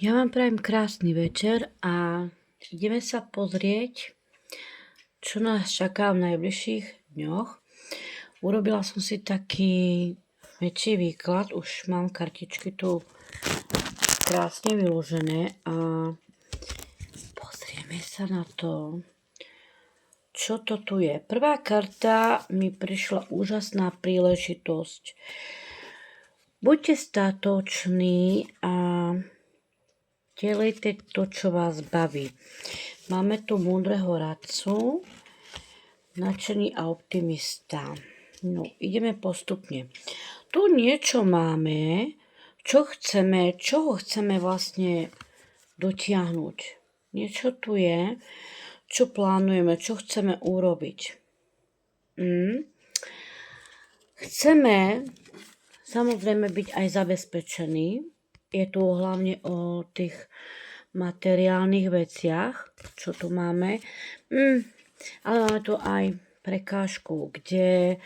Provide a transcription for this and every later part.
Ja vám prajem krásny večer a ideme sa pozrieť, čo nás čaká v najbližších dňoch. Urobila som si taký väčší výklad, už mám kartičky tu krásne vyložené a pozrieme sa na to, čo to tu je. Prvá karta mi prišla úžasná príležitosť. Buďte statoční a delejte to, čo vás baví. Máme tu múdreho radcu, nadšený a optimista. No, ideme postupne. Tu niečo máme, čoho chceme vlastne dotiahnuť. Niečo tu je, čo plánujeme, čo chceme urobiť. Chceme samozrejme byť aj zabezpečení. Je tu hlavne o tých materiálnych veciach, čo tu máme. Ale máme tu aj prekážku, kde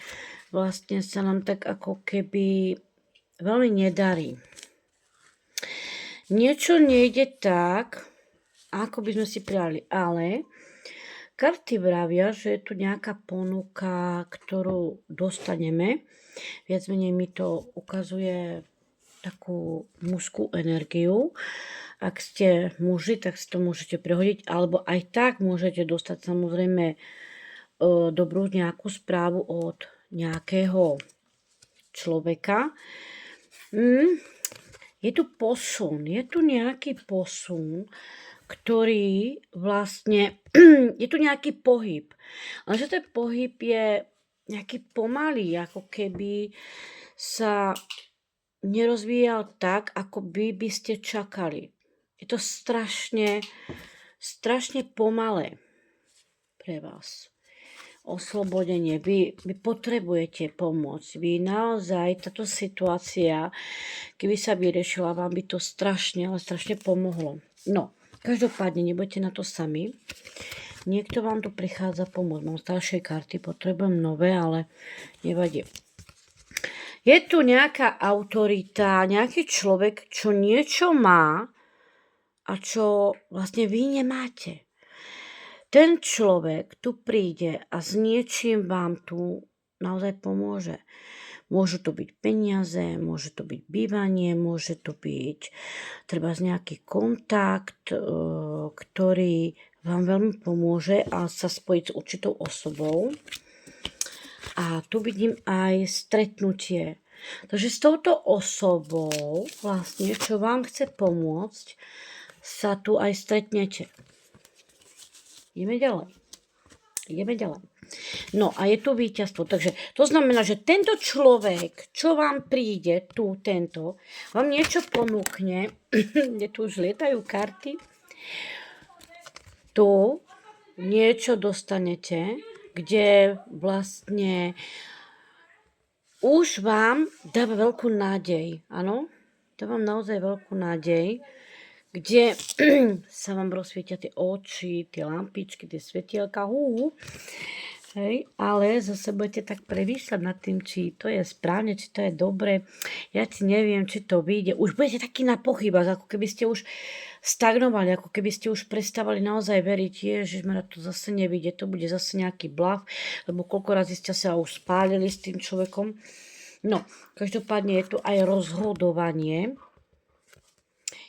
vlastne sa nám tak ako keby veľmi nedarí. Niečo nejde tak, ako by sme si prijali, ale karty vravia, že je tu nejaká ponuka, ktorú dostaneme. Viac menej mi to ukazuje takú mužskú energiu. Ak ste muži, tak si to môžete prehodiť, alebo aj tak môžete dostať samozrejme dobrú nejakú správu od nejakého človeka. Je tu posun, je tu nejaký posun, ktorý vlastne, je tu nejaký pohyb. Lenže ten pohyb je nejaký pomalý, ako keby sa nerozvíjal tak, ako by ste čakali. Je to strašne pomalé pre vás. Oslobodenie. Vy potrebujete pomôcť. Vy naozaj, táto situácia, keby sa vyriešila, vám by to strašne pomohlo. No, každopádne nebudete na to sami. Niekto vám tu prichádza pomôcť. Mám ďalšie karty, potrebujem nové, ale nevadí. Je tu nejaká autorita, nejaký človek, čo niečo má a čo vlastne vy nemáte. Ten človek tu príde a s niečím vám tu naozaj pomôže. Môžu to byť peniaze, môže to byť bývanie, môže to byť treba nejaký kontakt, ktorý vám veľmi pomôže a sa spojiť s určitou osobou. A tu vidím aj stretnutie. Takže s touto osobou, vlastne, čo vám chce pomôcť, sa tu aj stretnete. Ideme ďalej. No a je tu víťazstvo. Takže to znamená, že tento človek, čo vám príde, vám niečo ponúkne. Tu už lietajú karty. Tu niečo dostanete, kde vlastne už vám dáva veľkú nádej, áno? Dávam naozaj veľkú nádej, kde sa vám rozsvietia tie oči, tie lampičky, tie svetielka, hej, ale zase budete tak premýšľať nad tým, či to je správne, či to je dobre. Ja si neviem, či to vyjde. Už budete taký na pochybách, ako keby ste už stagnovali, ako keby ste už prestávali naozaj veriť, ježišmarja, to zase nevyjde, to bude zase nejaký blav, lebo koľko razy ste sa už spálili s tým človekom. No, každopádne je tu aj rozhodovanie.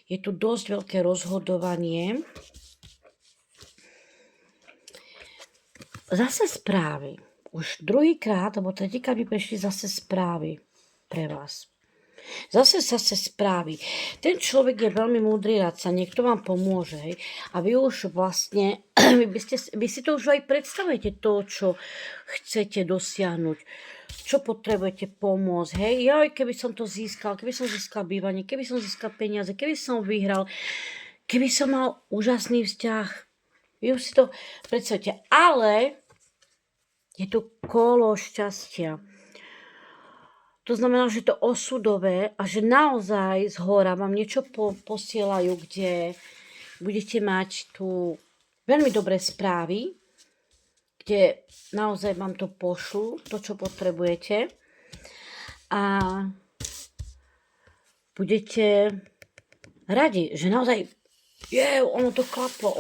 Je tu dosť veľké rozhodovanie. Zase správy. Už druhýkrát, alebo tretíkrát mi prišli zase správy pre vás. Zase správy. Ten človek je veľmi múdry radca, niekto vám pomôže, hej? A vy už vlastne, vy si to už aj predstavujete, to, čo chcete dosiahnuť, čo potrebujete pomôcť, hej? Keby som to získal, keby som získal bývanie, keby som získal peniaze, keby som vyhral, keby som mal úžasný vzťah. Vy už si to predstavujete, ale je tu kolo šťastia. To znamená, že to osudové a že naozaj zhora vám niečo posielajú, kde budete mať tu veľmi dobré správy, kde naozaj vám to pošlu, to, čo potrebujete. A budete radi, že naozaj ono to klaplo,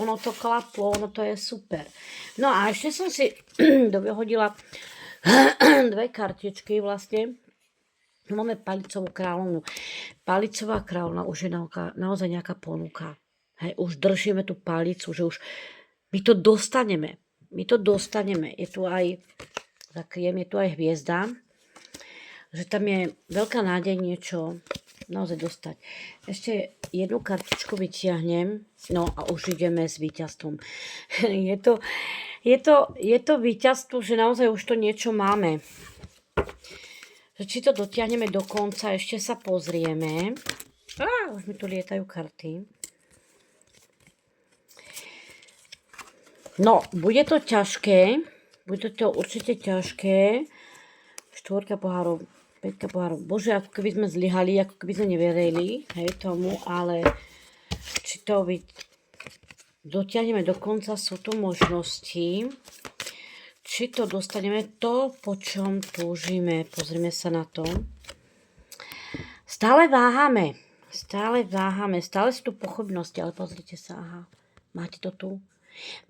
ono to je super. No a ešte som si dovyhodila dve kartičky vlastne. Máme palicovú kráľovnu. Palicová kráľovna už je naozaj nejaká ponuka. Hej, už držíme tú palicu, že už my to dostaneme. Je tu aj, zakriem, je tu aj hviezda, že tam je veľká nádej niečo naozaj dostať. Ešte jednu kartičku vytiahnem, no a už ideme s víťazstvom. je to víťazstvo, že naozaj už to niečo máme. Že či to dotiahneme do konca, ešte sa pozrieme. Už mi tu lietajú karty. No, bude to ťažké. Bude to určite ťažké. 4 pohárov, 5 pohárov. Bože, ako keby sme zlyhali, ako keby sme neverili, hej, tomu, ale či to dotiahneme do konca, sú tu možnosti. Či to dostaneme to, po čom túžime. Pozrime sa na to. Stále váhame, stále sú tu pochybnosti, ale pozrite sa, aha, máte to tu.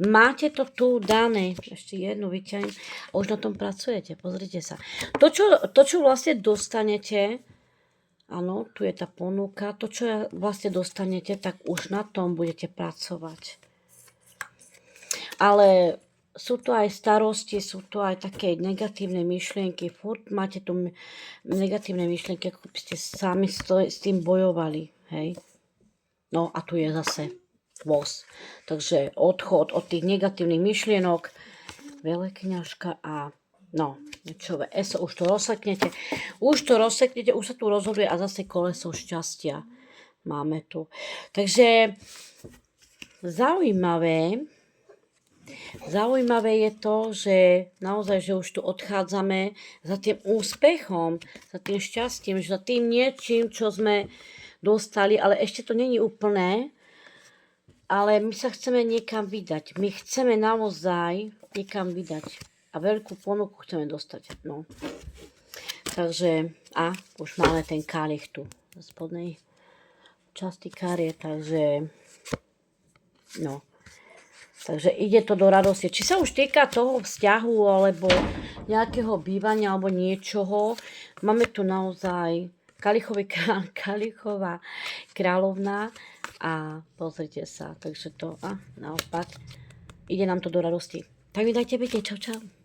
Máte to tu dané. Ešte jednu vyťahnem. A už na tom pracujete, pozrite sa. To, čo vlastne dostanete, áno, tu je tá ponuka, to, čo vlastne dostanete, tak už na tom budete pracovať. Ale sú to aj starosti, sú to aj také negatívne myšlienky. Furt máte tu negatívne myšlienky, ako by ste sami s tým bojovali. Hej? No a tu je zase voz. Takže odchod od tých negatívnych myšlienok. Veľkňažka a no, niečové eso. Už to rozseknete. Už sa tu rozhoduje a zase koleso šťastia máme tu. Takže Zaujímavé je to, že naozaj, že už tu odchádzame za tým úspechom, za tým šťastím, za tým niečím, čo sme dostali, ale ešte to není úplné, ale my sa chceme niekam vydať. My chceme naozaj niekam vydať a veľkú ponuku chceme dostať. No. Takže, už máme ten kálich tu v spodnej časti karie, takže no. Takže ide to do radosti. Či sa už týka toho vzťahu, alebo nejakého bývania, alebo niečoho. Máme tu naozaj Kalichová kráľovná. A pozrite sa. Takže to, naopak. Ide nám to do radosti. Tak mi dajte vedieť. Čau, čau.